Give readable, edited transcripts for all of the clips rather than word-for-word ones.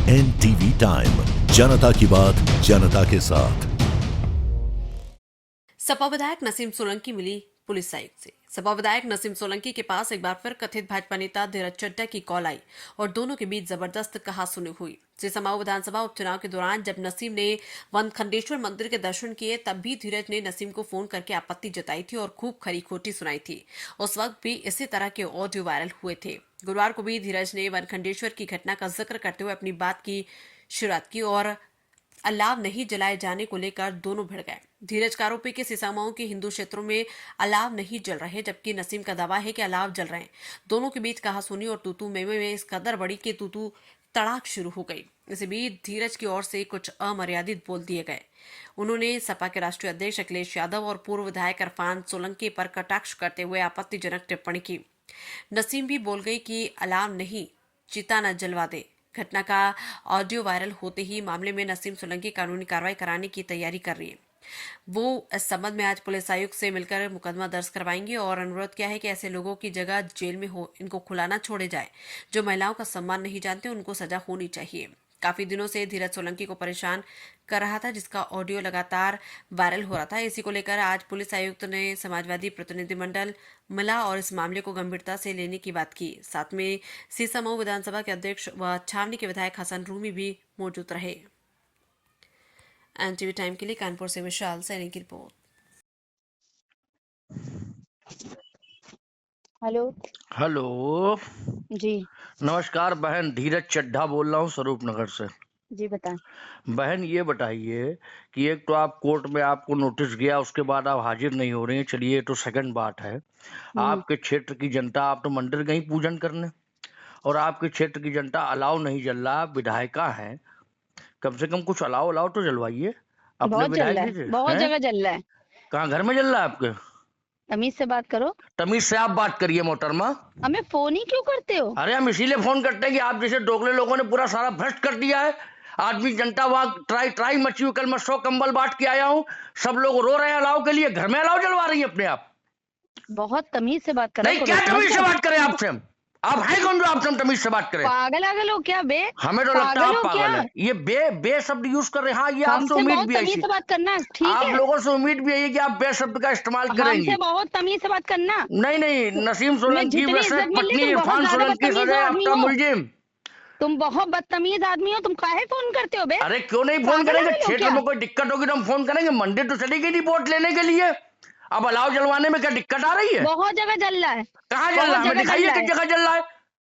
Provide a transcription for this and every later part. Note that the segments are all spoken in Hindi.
NTV टाइम, जनता की बात जनता के साथ। सपा विधायक नसीम सोलंकी मिली पुलिस आयुक्त से। सपा विधायक नसीम सोलंकी के पास एक बार फिर कथित भाजपा नेता धीरज चड्ढा की कॉल आई और दोनों के बीच जबरदस्त कहासुनी हुई। सिसमाऊ विधानसभा उपचुनाव के दौरान जब नसीम ने वनखंडेश्वर मंदिर के दर्शन किए, तब भी धीरज ने नसीम को फोन करके आपत्ति जताई थी और खूब खरी खोटी सुनाई थी। उस वक्त भी इसी तरह के ऑडियो वायरल हुए थे। गुरुवार को भी धीरज ने वनखंडेश्वर की घटना का जिक्र करते हुए अपनी बात की शुरुआत की और अलाव नहीं जलाए जाने को लेकर दोनों भिड़ गए। धीरज का आरोप है कि सिसामाओं के हिंदू क्षेत्रों में अलाव नहीं जल रहे, जबकि नसीम का दावा है कि अलाव जल रहे हैं। दोनों के बीच कहासुनी और तूतू मेमे में इस कदर बड़ी कि तूतू तड़ाक शुरू हो गई। इसी बीच धीरज की ओर से कुछ अमर्यादित बोल दिए गए। उन्होंने सपा के राष्ट्रीय अध्यक्ष अखिलेश यादव और पूर्व विधायक इरफान सोलंकी पर कटाक्ष करते हुए आपत्तिजनक टिप्पणी की। नसीम भी बोल गई कि अलाव नहीं, चिता न जलवा दे। घटना का ऑडियो वायरल होते ही मामले में नसीम सोलंकी कानूनी कार्रवाई कराने की तैयारी कर रही है। वो इस संबंध में आज पुलिस आयुक्त से मिलकर मुकदमा दर्ज करवाएंगे और अनुरोध किया है कि ऐसे लोगों की जगह जेल में हो, इनको खुला ना छोड़े जाए। जो महिलाओं का सम्मान नहीं जानते, उनको सजा होनी चाहिए। काफी दिनों से धीरज सोलंकी को परेशान कर रहा था, जिसका ऑडियो लगातार वायरल हो रहा था। इसी को लेकर आज पुलिस आयुक्त ने समाजवादी प्रतिनिधिमंडल मिला और इस मामले को गंभीरता से लेने की बात की। साथ में सीसामऊ विधानसभा के अध्यक्ष व छावनी के विधायक हसन रूमी भी मौजूद रहे। एनटीवी टाइम के लिए कानपुर से विशाल सैनी की रिपोर्ट। हेलो हेलो जी। नमस्कार बहन, धीरज चड्ढा बोल रहा हूँ स्वरूप नगर से। जी बताएं। बहन ये बताइए कि एक तो आप कोर्ट में आपको नोटिस गया, उसके बाद आप हाजिर नहीं हो रही हैं। चलिए, तो सेकंड बात है, आपके क्षेत्र की जनता, आप तो मंदिर गई पूजन करने और आपके क्षेत्र की जनता अलाव नहीं जल रहा, विधायिका है, कम से कम कुछ अलाव तो जलवाइए अपने बहुत जल रहा विधायक जी है, से। बहुत जगह जल रहा है। कहाँ घर में जल रहा है आपके? तमीज से बात करो। तमीज से आप बात करिए मोहतरमा। हमें फोन ही क्यों करते हो? अरे हम इसीलिए फोन करते हैं कि आप जैसे दोगले लोगों ने पूरा सारा भ्रष्ट कर दिया है। आदमी जनता वहां ट्राई मची हुई। कल मैं 100 कंबल बांट के आया हूँ, सब लोग रो रहे हैं अलाव के लिए। घर में अलाव जलवा रही है अपने आप। बहुत तमीज से बात करो। नहीं, क्या तमीज से बात करें आपसे? आप हैं कौन जो आपसे हम तमीज से बात करें? पागल आगल हो क्या बे? हमें तो लगता है आप पागल है। ये बे शब्द यूज कर रहे हैं। हाँ, ये आपसे उम्मीद भी है, से बात करना ठीक है। आप लोगों से उम्मीद भी है कि आप बे शब्द का इस्तेमाल करेंगे। हमसे बहुत तमीज से बात करना। नहीं, नसीम सोलंकी वैसे पत्नी इरफान सोलंकी सजा आपका मुलजिम। तुम बहुत बदतमीज आदमी हो। तुम काहे फोन करते हो बे? अरे क्यों नहीं फोन करेंगे? क्षेत्र में कोई दिक्कत होगी तो हम फोन करेंगे। मंदिर तो चली गई थी वोट लेने के लिए, अब अलाव जलवाने में क्या दिक्कत आ रही है? बहुत जगह जल रहा है। कहाँ जल रहा है? हमें दिखाइए किस जगह जल रहा है।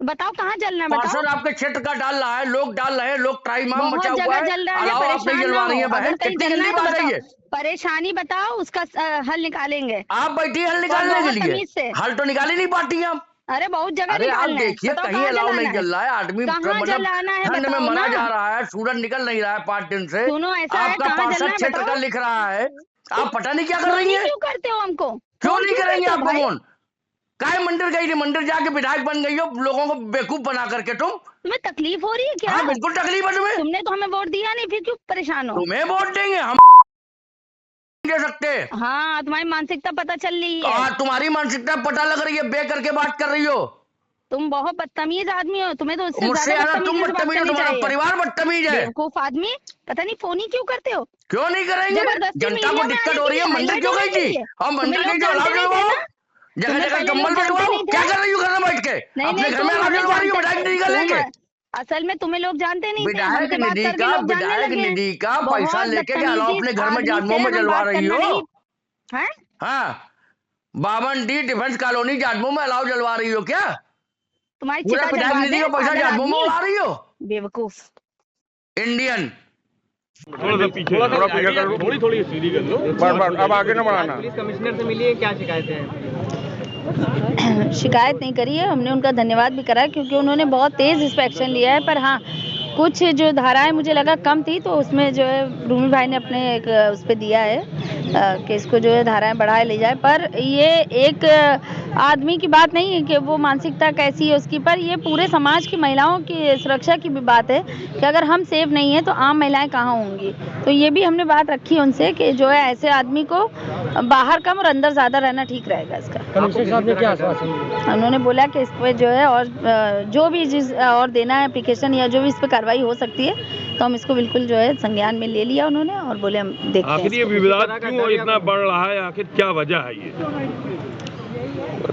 बताओ कहाँ जलना है, बताओ। पार्षद आपके क्षेत्र का डाल रहा है, लोग डाल रहे हैं, लोग ट्राइमाम मचा हुआ है, अलाव आप नहीं जलवा रही है। बहन कितनी जल्दी बात है ये? परेशानी बताओ, उसका हल निकालेंगे। आप बैठी हल निकालने के लिए? हल तो निकाल ही नहीं पाती आप। अरे बहुत जगह अरे आप देखिए, कहीं अलाव नहीं जल रहा है। आदमी ठंड में मरा जा रहा है, सूरज निकल नहीं रहा है 5 दिन से। आपका पार्षद क्षेत्र का लिख रहा है, आप पता नहीं क्या कर रही है। क्यों करते हो हमको? क्यों नहीं करेंगे आपको फोन? काय मंदिर गई थी, मंदिर जाके विधायक बन गई हो, लोगों को बेवकूफ बना करके। तुम्हें तकलीफ हो रही है क्या? हाँ, बिल्कुल तकलीफ है तुम्हें। तुमने तो हमें वोट दिया नहीं, फिर क्यों परेशान हो? तुम्हें वोट देंगे हम दे सकते? हाँ, तुम्हारी मानसिकता पता चल रही है। तुम्हारी मानसिकता पता लग रही है, बे करके बात कर रही हो। तुम बहुत बदतमीज आदमी हो। तुम्हें तो उससे मुझसे ज्यादा तुम बदतमीज हो, तुम्हारा परिवार बदतमीज है। बेवकूफ आदमी, पता नहीं फोन ही क्यों करते हो? क्यों नहीं करेंगे? जनता को दिक्कत हो रही है, मंदिर क्यों गई थी? और मंदिर गई तो अलाव जलवाओ, जगह जगह कंबल बंटवाओ। क्या कर रही हो घर में बैठ के? अपने घर में अलाव जलवा रही हो विधायक निधि का लेके? असल में तुम्हें लोग जानते नहीं। विधायक निधि का पैसा लेके अलाव अपने घर में जादमो में जलवा रही हो? हाँ, 52D डिफेंस कॉलोनी जादमो में अलाव जलवा रही हो क्या? तुम्हारी पूरा विधायक निधि का पैसा जादमो में उड़ा रही हो? बेवकूफ इंडियन। थोड़ा सा पीछे कर लो, थोड़ी सीधी कर लो। बार अब आगे ना बढ़ाना। पुलिस कमिश्नर से मिली है, क्या शिकायत है? शिकायत नहीं करी है हमने, उनका धन्यवाद भी करा क्योंकि उन्होंने बहुत तेज इस पे एक्शन लिया है। पर हाँ, कुछ जो धाराएं मुझे लगा कम थी, तो उसमें जो है रूमी भाई ने अपने एक उस पे दिया है कि इसको जो है धाराएं बढ़ाए ले जाए। पर ये एक आदमी की बात नहीं है कि वो मानसिकता कैसी है उसकी, पर ये पूरे समाज की महिलाओं की सुरक्षा की भी बात है कि अगर हम सेफ नहीं है तो आम महिलाएं कहाँ होंगी। तो ये भी हमने बात रखी उनसे कि जो है ऐसे आदमी को बाहर कम और अंदर ज़्यादा रहना ठीक रहेगा इसका। कमिश्नर साहब ने क्या आश्वासन दिया? उन्होंने बोला कि इस पर जो है और जो भी जिस और देना है एप्लीकेशन या जो भी इस पर कार्रवाई हो सकती है तो हम इसको बिल्कुल जो है संज्ञान में ले लिया उन्होंने और बोले हम देखते हैं। आखिर ये विवाद क्यों इतना बढ़ रहा है, आखिर क्या वजह है ये?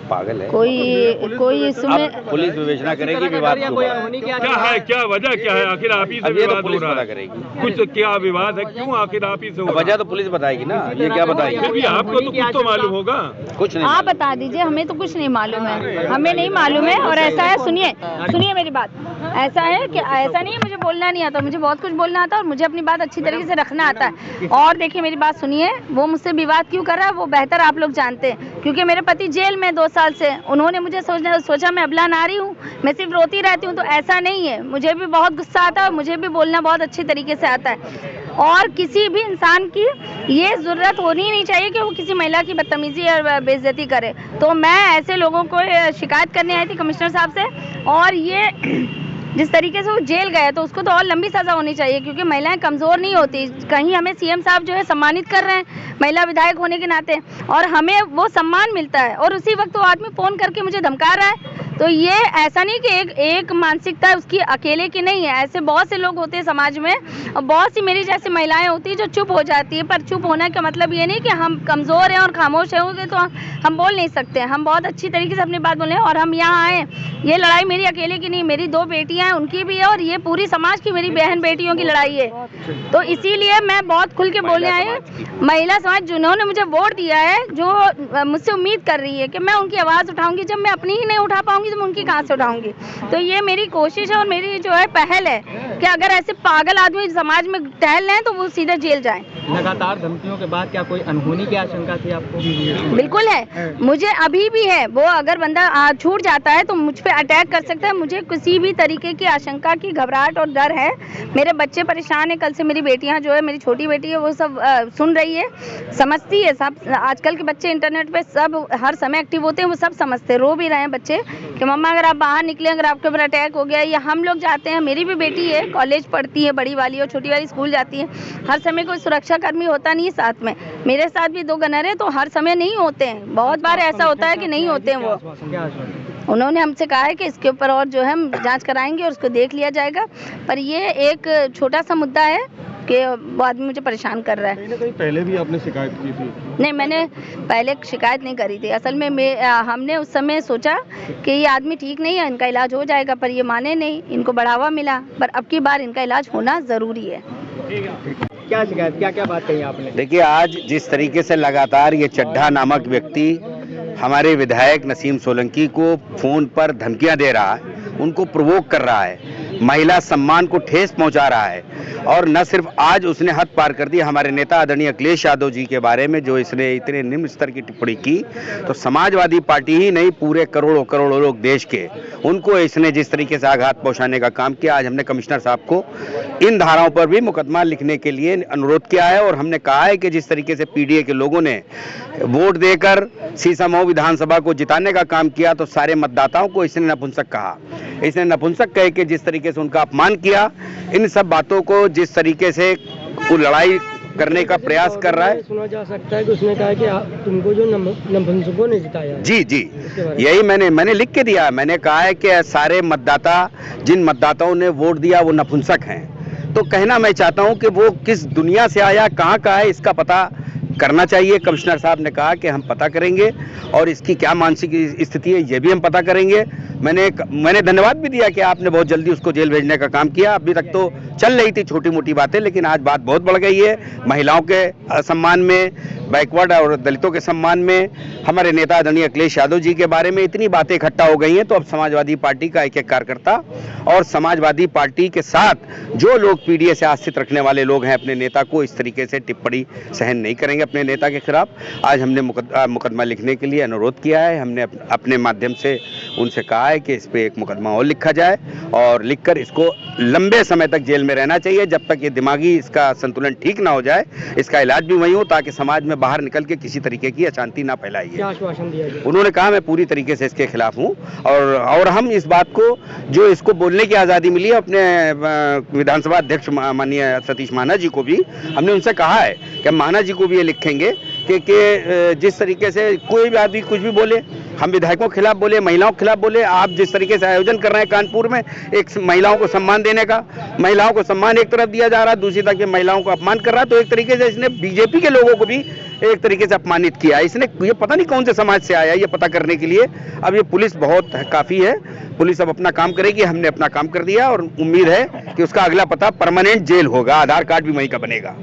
पागल है कोई इसमें पुलिस विवेचना करेगी विवाद को। क्या है, क्या वजह क्या है, आखिर आप ही से अब ये तो विवाद पुलिस हो रहा पता है? करेगी। कुछ क्या विवाद है, क्यों आखिर आप ही से हो रहा है? वजह तो पुलिस बताएगी ना, ये क्या बताएगी? फिर भी आपको तो कुछ तो मालूम होगा। कुछ नहीं, आप बता दीजिए, हमें तो कुछ नहीं मालूम है, हमें नहीं मालूम है। और ऐसा है, सुनिए मेरी बात, ऐसा है कि ऐसा नहीं है मुझे बोलना नहीं आता, मुझे बहुत कुछ बोलना आता है और मुझे अपनी बात अच्छी तरीके से रखना आता है। और देखिए मेरी बात सुनिए, वो मुझसे विवाद क्यों कर रहा है वो बेहतर आप लोग जानते हैं, क्योंकि मेरे पति जेल में 2 साल से, उन्होंने मुझे सोचा मैं अबला नारी हूँ, मैं सिर्फ रोती रहती हूँ। तो ऐसा नहीं है, मुझे भी बहुत गुस्सा आता है और मुझे भी बोलना बहुत अच्छे तरीके से आता है। और किसी भी इंसान की ये जरूरत होनी नहीं चाहिए कि वो किसी महिला की बदतमीजी और बेइज्जती करे। तो मैं ऐसे लोगों को शिकायत करने आई थी कमिश्नर साहब से, और ये जिस तरीके से वो जेल गया तो उसको तो और लंबी सजा होनी चाहिए, क्योंकि महिलाएं कमज़ोर नहीं होती। कहीं हमें सीएम साहब जो है सम्मानित कर रहे हैं महिला विधायक होने के नाते, और हमें वो सम्मान मिलता है, और उसी वक्त वो आदमी फ़ोन करके मुझे धमका रहा है। तो ये ऐसा नहीं कि एक मानसिकता उसकी अकेले की नहीं है, ऐसे बहुत से लोग होते हैं समाज में, और बहुत सी मेरी जैसी महिलाएं होती हैं जो चुप हो जाती है। पर चुप होने का मतलब ये नहीं कि हम कमज़ोर हैं और खामोश हैं, तो हम बोल नहीं सकते। हम बहुत अच्छी तरीके से अपनी बात बोले, और हम यहाँ आए, ये लड़ाई मेरी अकेले की नहीं, मेरी 2 बेटियाँ हैं उनकी भी है, और ये पूरी समाज की मेरी बहन बेटियों की लड़ाई है। तो इसीलिए मैं बहुत खुल के बोलने आई हूँ। महिला समाज जिन्होंने मुझे वोट दिया है, जो मुझसे उम्मीद कर रही है कि मैं उनकी आवाज़ उठाऊंगी, जब मैं अपनी ही नहीं उठा पाऊंगी तो मैं उनकी कहाँ से उठाऊंगी। तो ये मेरी कोशिश है और मेरी जो है पहल है कि अगर ऐसे पागल आदमी समाज में टहल रहे हैं तो वो सीधे जेल जाएं। लगातार धमकियों के बाद क्या कोई अनहोनी की आशंका थी आपको? बिल्कुल है, मुझे अभी भी है। वो अगर बंदा छूट जाता है तो मुझ पे अटैक कर सकता है। मुझे किसी भी तरीके की आशंका की घबराहट और डर है। मेरे बच्चे परेशान है, कल से मेरी बेटियां जो है, मेरी छोटी बेटी है वो सब सुन रही है, समझती है सब। आजकल के बच्चे इंटरनेट पे सब हर समय एक्टिव होते हैं, वो सब समझते हैं। रो भी रहे हैं बच्चे कि मम्मा अगर आप बाहर निकले, अगर आपके ऊपर अटैक हो गया, या हम लोग जाते हैं, मेरी भी बेटी है, कॉलेज पढ़ती है, बड़ी वाली और छोटी वाली स्कूल जाती है। हर समय कोई सुरक्षा कर्मी होता नहीं है साथ में। मेरे साथ भी 2 गनर है, तो हर समय नहीं होते हैं, बहुत बार ऐसा होता है कि नहीं होते हैं। वो उन्होंने हमसे कहा है कि इसके ऊपर और जो है हम जांच कराएंगे और उसको देख लिया जाएगा। पर ये एक छोटा सा मुद्दा है कि वो आदमी मुझे परेशान कर रहा है। कहीं ना कहीं पहले भी आपने शिकायत की थी? नहीं, मैंने पहले शिकायत नहीं करी थी। असल में हमने उस समय सोचा कि ये आदमी ठीक नहीं है, इनका इलाज हो जाएगा, पर ये माने नहीं, इनको बढ़ावा मिला। पर अब की बार इनका इलाज होना ज़रूरी है। क्या शिकायत, क्या बात कही आपने? देखिए, आज जिस तरीके से लगातार ये चड्ढा नामक व्यक्ति हमारे विधायक नसीम सोलंकी को फोन पर धमकियां दे रहा है, उनको प्रोवोक कर रहा है, महिला सम्मान को ठेस पहुंचा रहा है, और न सिर्फ आज उसने हद पार कर दी हमारे नेता आदरणीय अखिलेश यादव जी के बारे में, जो इसने इतने निम्न स्तर की टिप्पणी की, तो समाजवादी पार्टी ही नहीं, पूरे करोड़ों लोग देश के, उनको इसने जिस तरीके से आघात पहुंचाने का काम किया। आज हमने कमिश्नर साहब को इन धाराओं पर भी मुकदमा लिखने के लिए अनुरोध किया है, और हमने कहा है कि जिस तरीके से पीडीए के लोगों ने वोट देकर सीसामऊ विधानसभा को जिताने का काम किया, तो सारे मतदाताओं को इसने नपुंसक कहा। इसने नपुंसक कह के जिस तरीके से उनका अपमान किया, इन सब बातों को जिस तरीके से वो लड़ाई करने का प्रयास कर रहा है, सुना जा सकता है कि उसने कहा कि तुमको जो नपुंसकों ने जिताया। जी, यही मैंने लिख के दिया। मैंने कहा है कि सारे मतदाता, जिन मतदाताओं ने वोट दिया वो नपुंसक हैं। तो कहना मैं चाहता हूं कि वो किस दुनिया से आया, कहां का है, इसका पता करना चाहिए। कमिश्नर साहब ने कहा कि हम पता करेंगे, और इसकी क्या मानसिक स्थिति है ये भी हम पता करेंगे। मैंने धन्यवाद भी दिया कि आपने बहुत जल्दी उसको जेल भेजने का काम किया। अभी तक तो चल रही थी छोटी मोटी बातें, लेकिन आज बात बहुत बढ़ गई है। महिलाओं के सम्मान में, बैकवर्ड और दलितों के सम्मान में, हमारे नेता आदरणीय अखिलेश यादव जी के बारे में इतनी बातें इकट्ठा हो गई हैं। तो अब समाजवादी पार्टी का एक कार्यकर्ता और समाजवादी पार्टी के साथ जो लोग पीडीए से आस्थित रखने वाले लोग हैं, अपने नेता को इस तरीके से टिप्पणी सहन नहीं करेंगे अपने नेता के खिलाफ। आज हमने मुकदमा लिखने के लिए अनुरोध किया है। हमने अपने माध्यम से उनसे कहा है कि इस पे एक मुकदमा और लिखा जाए, और लिखकर इसको लंबे समय तक जेल में रहना चाहिए, जब तक ये दिमागी इसका संतुलन ठीक ना हो जाए। इसका इलाज भी वही हो, ताकि समाज में बाहर निकल के किसी तरीके की अशांति ना फैलाई है। क्या आश्वासन दिया गया? उन्होंने कहा मैं पूरी तरीके से इसके खिलाफ हूँ, और हम इस बात को, जो इसको बोलने की आज़ादी मिली है, अपने विधानसभा अध्यक्ष माननीय सतीश महाना जी को भी हमने उनसे कहा है कि माना जी को भी ये लिखेंगे कि जिस तरीके से कोई भी आदमी कुछ भी बोले, हम विधायकों के खिलाफ बोले, महिलाओं के खिलाफ बोले। आप जिस तरीके से आयोजन कर रहे हैं कानपुर में, एक महिलाओं को सम्मान देने का, महिलाओं को सम्मान एक तरफ दिया जा रहा है, दूसरी तरफ के महिलाओं को अपमान कर रहा है, तो एक तरीके से इसने बीजेपी के लोगों को भी एक तरीके से अपमानित किया। इसने ये पता नहीं कौन से समाज से आया ये पता करने के लिए। अब ये पुलिस बहुत काफी है, पुलिस अब अपना काम करेगी। हमने अपना काम कर दिया और उम्मीद है कि उसका अगला पता परमानेंट जेल होगा, आधार कार्ड भी वहीं का बनेगा।